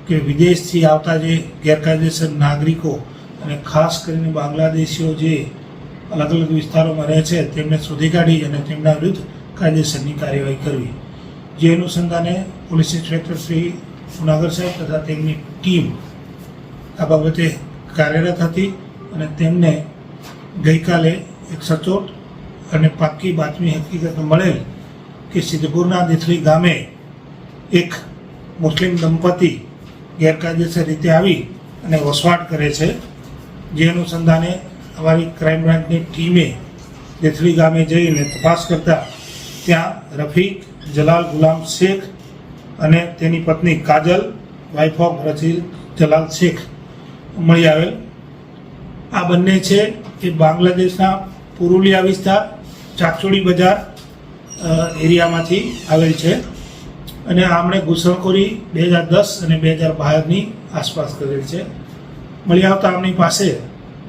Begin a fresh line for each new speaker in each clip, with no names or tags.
કે વિદેશથી આવતા જે ગેરકાયદેસર નાગરિકો અને ખાસ કરીને બાંગ્લાદેશીઓ જે અલગ અલગ વિસ્તારોમાં રહે છે તેમને શોધી કાઢી અને તેમના વિરુદ્ધ કાયદેસરની કાર્યવાહી કરવી. જે અનુસંધાને પોલીસ ઇન્સ્પેક્ટર શ્રી જુનાગઢ સાહેબ તથા તેમની ટીમ આ બાબતે કાર્યરત હતી અને તેમને ગઈકાલે એક સચોટ અને પાક્કી બાતમી હકીકત મળેલ કે સિદ્ધપુરના દેથલી ગામે એક મુસ્લિમ દંપતી ગેરકાયદેસર રીતે આવી અને વસવાટ કરે છે. જે અનુસંધાને અમારી ક્રાઇમ બ્રાન્ચની ટીમે દેથલી ગામે જઈને તપાસ કરતા ત્યાં રફીક જલાલ ગુલામ શેખ અને તેની પત્ની કાજલ વાઇફ ઓફ રસીદ જલાલ શેખ મળી આવેલ. આ બંને છે એ બાંગ્લાદેશના પુરુલિયા વિસ્તાર ચાકચોડી બજાર એરિયામાંથી આવેલ છે અને આમણે ઘૂસણખોરી 2010 અને 2012ની આસપાસ કરેલ છે. મળી આવતા આમની પાસે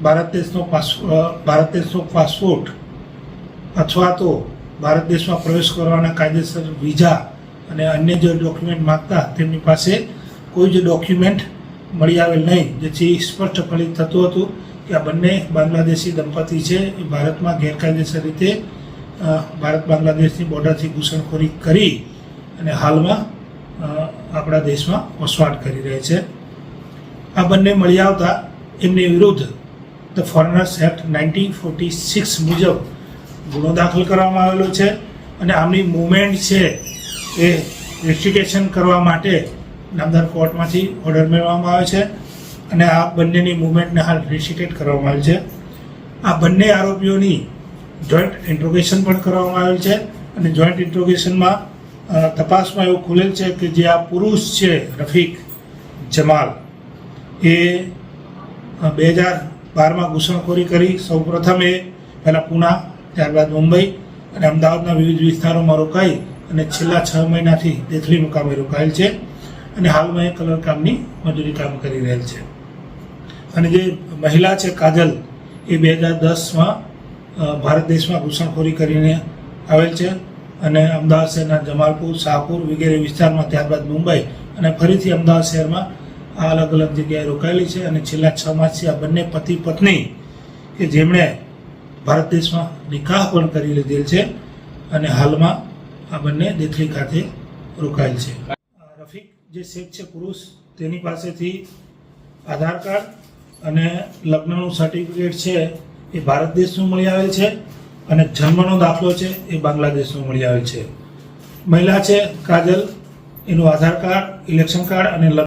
ભારત દેશનો પાસપોર્ટ અથવા તો ભારત દેશમાં પ્રવેશ કરવાના કાયદેસર વિઝા અને અન્ય જે ડોક્યુમેન્ટ માગતા તેમની પાસે કોઈ જ ડોક્યુમેન્ટ મળી આવેલ નહીં, જેથી સ્પષ્ટપણે થતું હતું કે આ બંને બાંગ્લાદેશી દંપતી છે એ ભારતમાં ગેરકાયદેસર રીતે ભારત બાંગ્લાદેશની બોર્ડરથી ઘૂસણખોરી કરી અને હાલમાં આપણા દેશમાં વસવાટ કરી રહે છે. આ બંને મળી આવતા એમની વિરુદ્ધ ધ ફોરેનર્સ એક્ટ 1946 મુજબ ગુનો દાખલ કરવામાં આવેલો છે અને આમની મુવમેન્ટ છે એ રિસ્ટ્રિક્શન કરવા માટે નામદાર કોર્ટમાંથી ઓર્ડર મેળવવામાં આવે છે અને આ બંનેની મુવમેન્ટને હાલ રિસ્ટ્રિક્ટેડ કરવામાં આવેલ છે. આ બંને આરોપીઓની જોઈન્ટ ઇન્ટ્રોગેશન પણ કરવામાં આવેલ છે અને જોઈન્ટ ઇન્ટ્રોગેશનમાં તપાસમાં એવું ખુલેલ છે કે જે આ પુરુષ છે રફીક જમાલ એ 2012માં ઘૂસણખોરી કરી સૌપ્રથમ એ પહેલાં પૂના, ત્યારબાદ મુંબઈ અને અમદાવાદના વિવિધ વિસ્તારોમાં રોકાઈ અને છેલ્લા 6 મહિનાથી દેથલી મુકામે રોકાયેલ છે અને હાલમાં એ કલર કામની મજૂરી કામ કરી રહેલ છે. અને જે મહિલા છે કાજલ એ 2010માં ભારત દેશમાં ઘૂસણખોરી કરીને આવેલ છે અને અમદાવાદ શહેરના જમાલપુર, શાહપુર વગેરે વિસ્તારમાં, ત્યારબાદ મુંબઈ અને ફરીથી અમદાવાદ શહેરમાં આ અલગ અલગ જગ્યાએ રોકાયેલી છે અને છેલ્લા 6 માસથી આ બંને પતિ પત્ની કે જેમણે ભારત દેશમાં નિકાહ પણ કરી લીધેલ છે અને હાલમાં આ બંને દેથલી ખાતે રોકાયેલ છે. રફીક જે શેખ છે પુરુષ, તેની પાસેથી આધાર કાર્ડ અને લગ્નનું સર્ટિફિકેટ છે એ ભારત દેશનું મળી આવેલ છે અને જન્મનો દાખલો છે એ બાંગ્લાદેશનો મળી આવેલ છે. મહિલા છે કાજલ, એનું આધાર કાર્ડ, ઇલેક્શન કાર્ડ અને